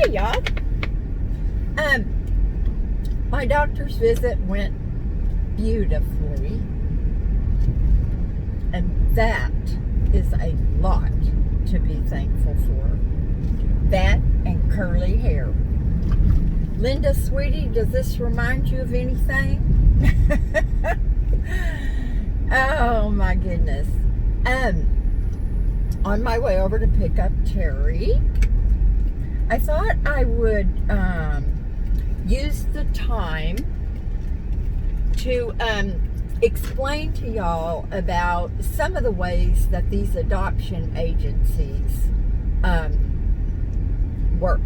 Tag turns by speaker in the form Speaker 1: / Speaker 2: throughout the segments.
Speaker 1: Hey y'all. My doctor's visit went beautifully, and that is a lot to be thankful for. That and curly hair. Linda, sweetie, does this remind you of anything? Oh my goodness. On my way over to pick up Terry, I thought I would use the time to explain to y'all about some of the ways that these adoption agencies work.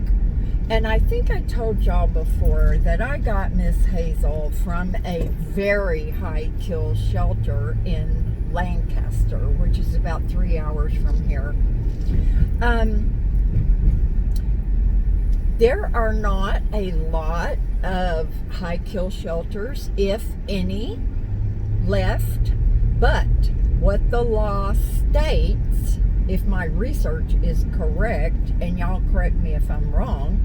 Speaker 1: And I think I told y'all before that I got Miss Hazel from a very high kill shelter in Lancaster, which is about 3 hours from here. There are not a lot of high kill shelters, if any, left, but what the law states, if my research is correct, and y'all correct me if I'm wrong,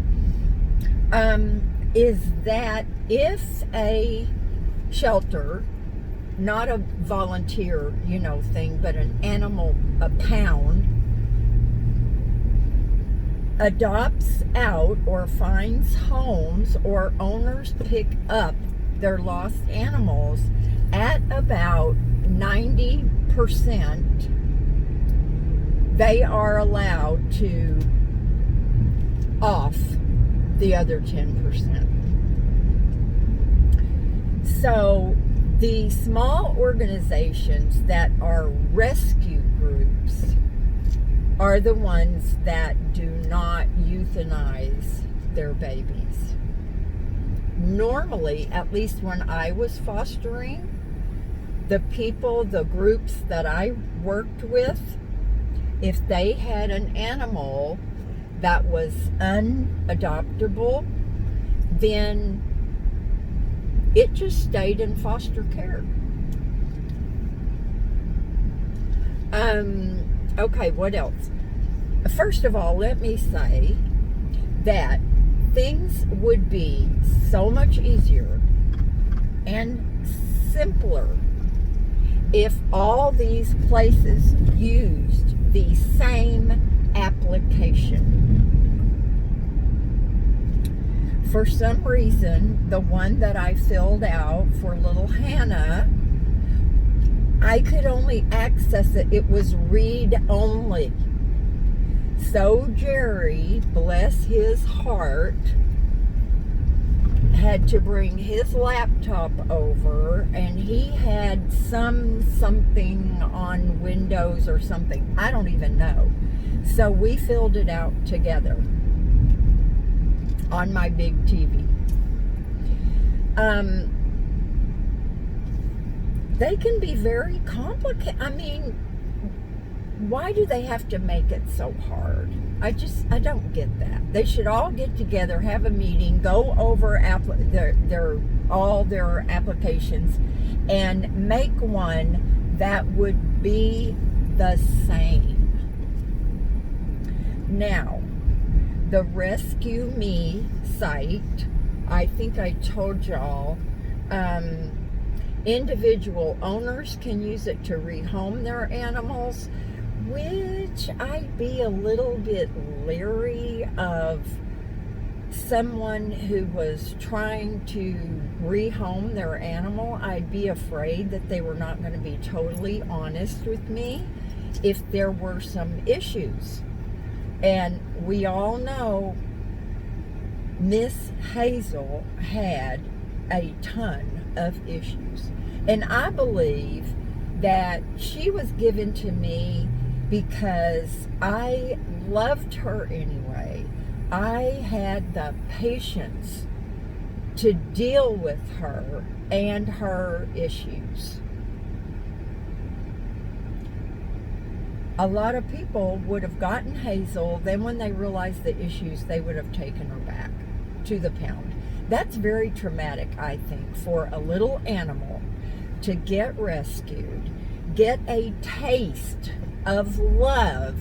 Speaker 1: is that if a shelter, not a volunteer, thing, but an animal, a pound, adopts out or finds homes or owners pick up their lost animals, at about 90%, they are allowed to off the other 10%. So the small organizations that are rescue groups are the ones that do not euthanize their babies. Normally, at least when I was fostering, the groups that I worked with, if they had an animal that was unadoptable, then it just stayed in foster care. Okay, what else? First of all, let me say that things would be so much easier and simpler if all these places used the same application. For some reason, the one that I filled out for little Hannah, I could only access it. It was read only. So Jerry, bless his heart, had to bring his laptop over, and he had something on Windows or something. I don't even know. So we filled it out together on my big TV. They can be very complicated. I mean, why do they have to make it so hard? I don't get that. They should all get together, have a meeting, go over all their applications, and make one that would be the same. Now, the Rescue Me site, I think I told y'all, individual owners can use it to rehome their animals, which I'd be a little bit leery of someone who was trying to rehome their animal. I'd be afraid that they were not going to be totally honest with me if there were some issues. And we all know Miss Hazel had a ton of issues. And I believe that she was given to me because I loved her anyway. I had the patience to deal with her and her issues. A lot of people would have gotten Hazel, then when they realized the issues, they would have taken her back to the pound. That's very traumatic, I think, for a little animal to get rescued, get a taste of love,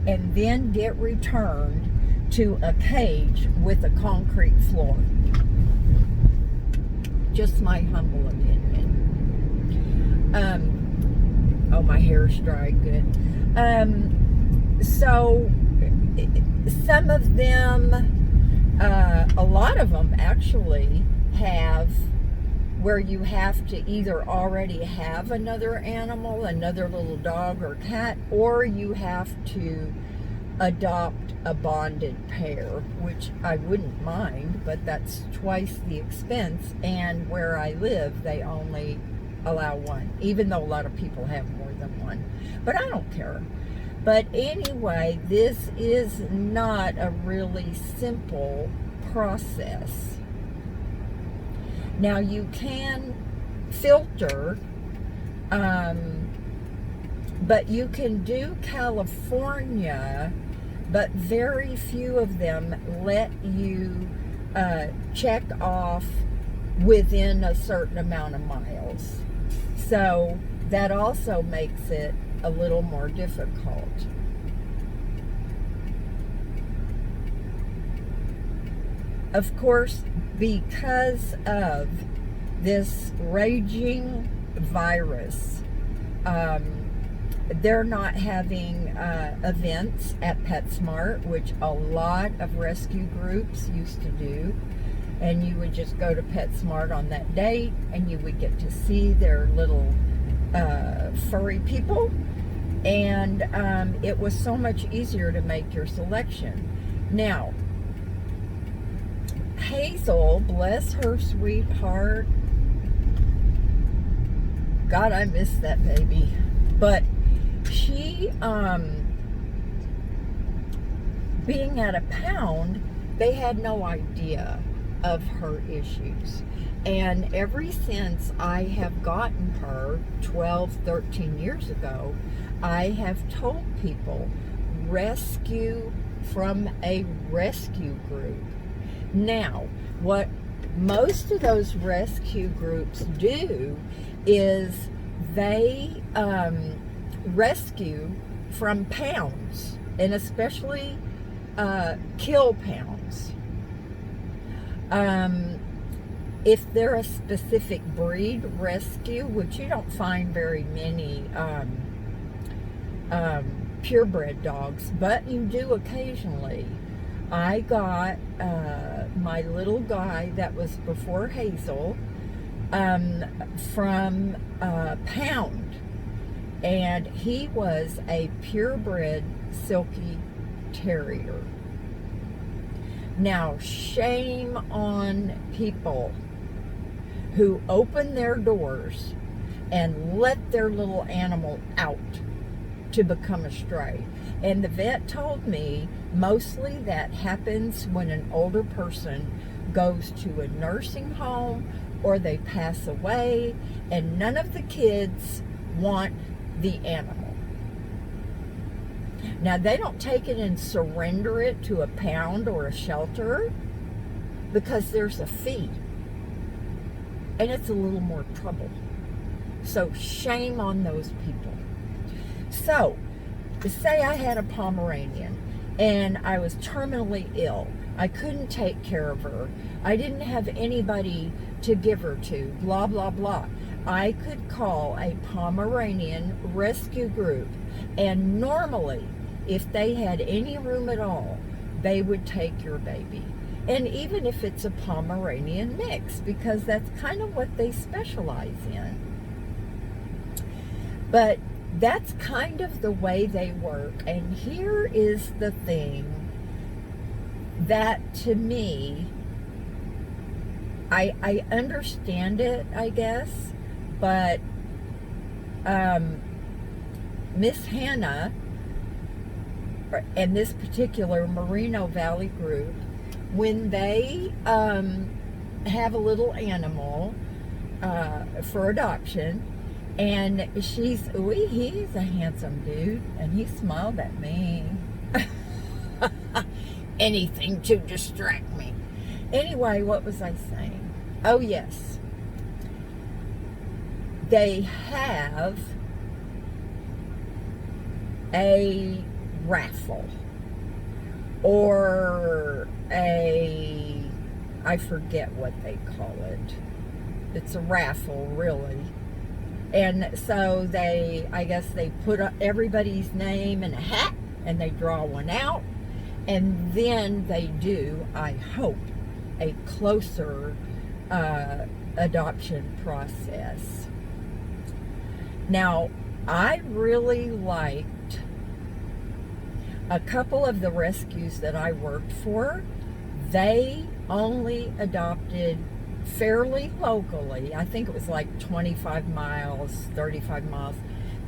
Speaker 1: and then get returned to a cage with a concrete floor. Just my humble opinion. Oh, my hair's dried good. So some of them, a lot of them actually have where you have to either already have another animal, another little dog or cat, or you have to adopt a bonded pair, which I wouldn't mind, but that's twice the expense, and where I live they only allow one, even though a lot of people have more than one, but I don't care. But anyway, this is not a really simple process. Now you can filter, but you can do California, but very few of them let you check off within a certain amount of miles. So that also makes it a little more difficult. Of course, because of this raging virus, they're not having events at PetSmart, which a lot of rescue groups used to do. And you would just go to PetSmart on that date, and you would get to see their little furry people. And it was so much easier to make your selection. Now, Hazel, bless her sweet heart. God, I miss that baby. But she, being at a pound, they had no idea of her issues. And ever since I have gotten her 12, 13 years ago, I have told people, rescue from a rescue group. Now, what most of those rescue groups do is they rescue from pounds, and especially kill pounds. If they're a specific breed rescue, which you don't find very many purebred dogs, but you do occasionally. I got my little guy that was before Hazel from Pound, and he was a purebred silky terrier. Now, shame on people who open their doors and let their little animal out to become a stray. And the vet told me mostly that happens when an older person goes to a nursing home or they pass away, and none of the kids want the animal. Now, they don't take it and surrender it to a pound or a shelter because there's a fee, and it's a little more trouble. So shame on those people. So, say I had a Pomeranian and I was terminally ill. I couldn't take care of her. I didn't have anybody to give her to, blah, blah, blah. I could call a Pomeranian rescue group, and normally, if they had any room at all, they would take your baby. And even if it's a Pomeranian mix, because that's kind of what they specialize in. But that's kind of the way they work. And here is the thing that, to me, I understand it, I guess, but Miss Hannah and this particular Merino Valley group, when they have a little animal for adoption, and he's a handsome dude, and he smiled at me. Anything to distract me. Anyway, what was I saying? Oh, yes. They have a raffle or I forget what they call it. It's a raffle, really. And so I guess they put everybody's name in a hat and they draw one out. And then they do, I hope, a closer adoption process. Now, I really liked a couple of the rescues that I worked for. They only adopted fairly locally. I think it was like 25 miles, 35 miles.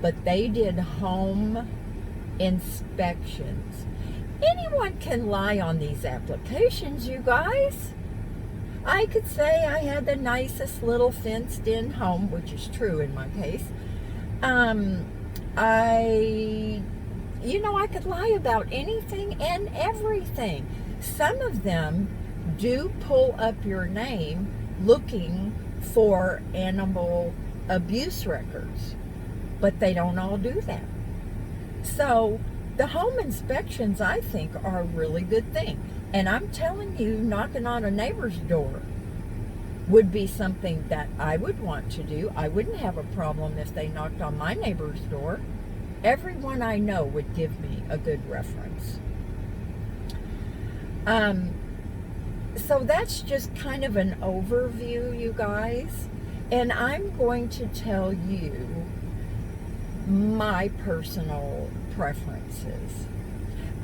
Speaker 1: But they did home inspections. Anyone can lie on these applications, you guys. I could say I had the nicest little fenced-in home, which is true in my case. I could lie about anything and everything. Some of them do pull up your name looking for animal abuse records, but they don't all do that. So the home inspections, I think, are a really good thing. And I'm telling you, knocking on a neighbor's door would be something that I would want to do. I wouldn't have a problem if they knocked on my neighbor's door. Everyone I know would give me a good reference. So that's just kind of an overview, you guys. And I'm going to tell you my personal preferences.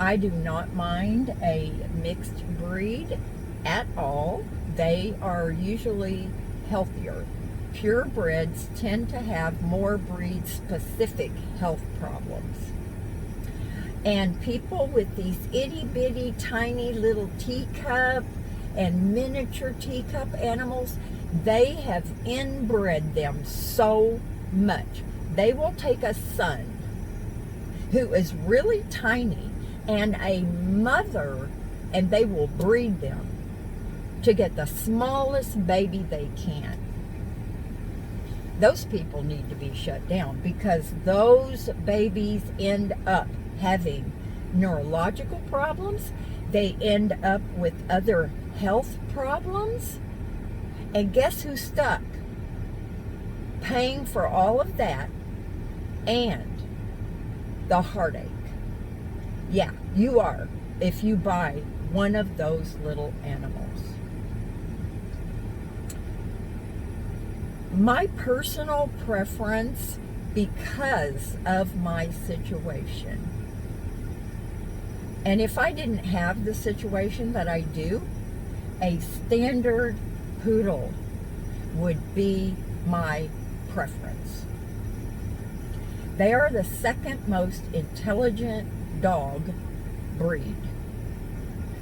Speaker 1: I do not mind a mixed breed at all. They are usually healthier. Purebreds tend to have more breed-specific health problems. And people with these itty-bitty, tiny little teacup and miniature teacup animals, they have inbred them so much. They will take a son who is really tiny and a mother, and they will breed them to get the smallest baby they can. Those people need to be shut down, because those babies end up having neurological problems. They end up with other health problems. And guess who's stuck? Paying for all of that and the heartache. Yeah, you are, if you buy one of those little animals. My personal preference, because of my situation, and if I didn't have the situation that I do, a standard poodle would be my preference. They are the second most intelligent dog breed.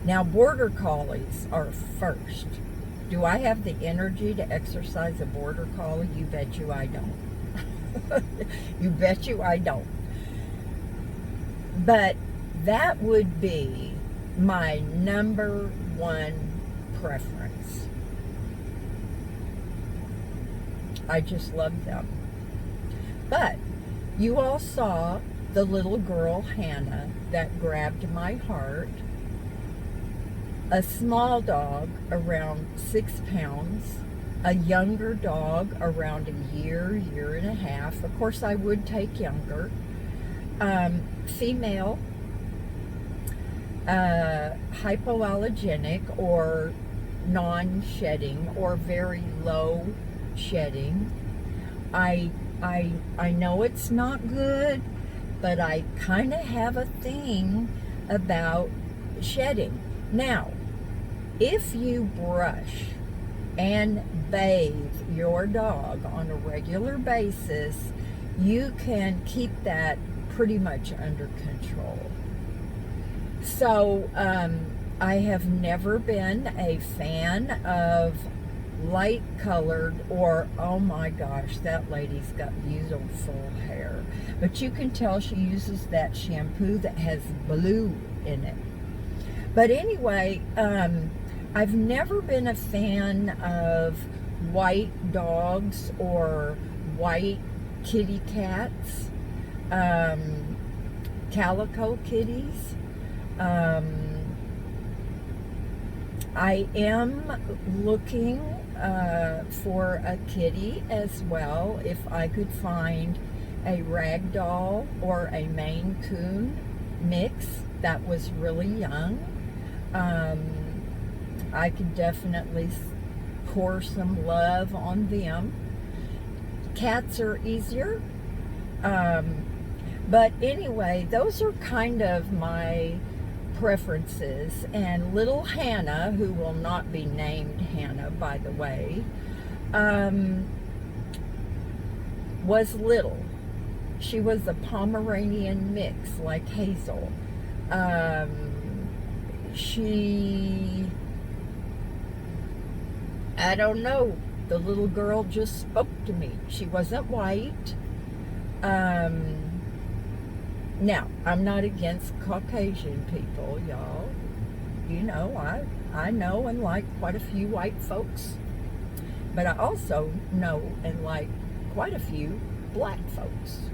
Speaker 1: Now, border collies are first. Do I have the energy to exercise a border collie? You bet you I don't. You bet you I don't. But that would be my number one preference. I just love them. But you all saw the little girl, Hannah, that grabbed my heart. A small dog around 6 pounds, a younger dog around a year, year and a half. Of course, I would take younger. Female, hypoallergenic or non-shedding or very low shedding. I know it's not good, but I kind of have a thing about shedding. Now, if you brush and bathe your dog on a regular basis, you can keep that pretty much under control. So, I have never been a fan of light colored, or, oh my gosh, that lady's got beautiful hair. But you can tell she uses that shampoo that has blue in it. But anyway, I've never been a fan of white dogs or white kitty cats, calico kitties. I am looking for a kitty as well. If I could find a ragdoll or a Maine Coon mix that was really young, I could definitely pour some love on them. Cats are easier. But anyway, those are kind of my preferences. And little Hannah, who will not be named Hannah, by the way, was little. She was a Pomeranian mix, like Hazel. I don't know, the little girl just spoke to me. She wasn't white. Now, I'm not against Caucasian people, y'all. You know, I know and like quite a few white folks. But I also know and like quite a few black folks.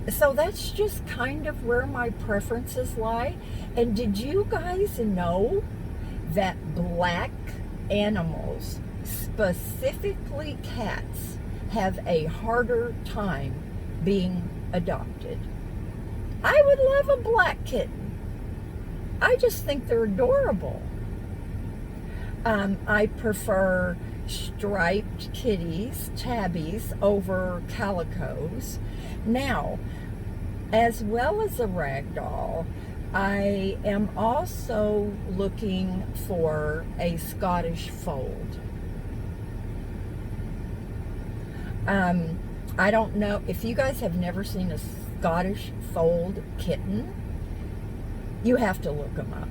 Speaker 1: So that's just kind of where my preferences lie. And did you guys know that black animals, specifically cats, have a harder time being adopted? I would love a black kitten. I just think they're adorable. I prefer striped kitties, tabbies, over calicos. Now, as well as a ragdoll, I am also looking for a Scottish fold. I don't know if you guys have never seen a Scottish fold kitten. You have to look them up.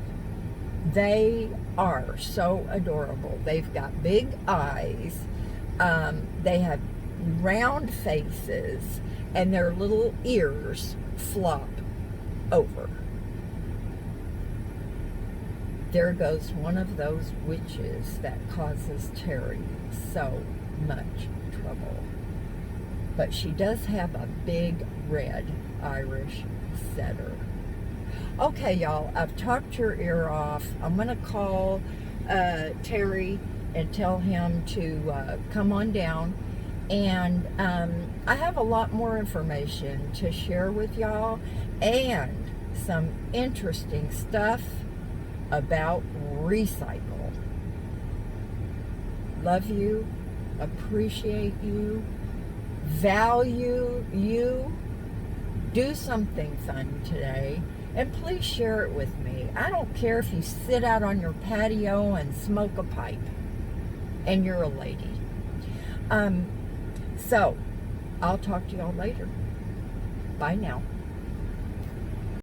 Speaker 1: They are so adorable. They've got big eyes. They have round faces, and their little ears flop over. There goes one of those witches that causes Terry so much trouble. But she does have a big red Irish setter. Okay, y'all, I've talked your ear off. I'm going to call Terry and tell him to come on down. And I have a lot more information to share with y'all and some interesting stuff about recycle. Love you, appreciate you, value you. Do something fun today, and please share it with me. I don't care if you sit out on your patio and smoke a pipe and you're a lady. So I'll talk to y'all later. Bye now.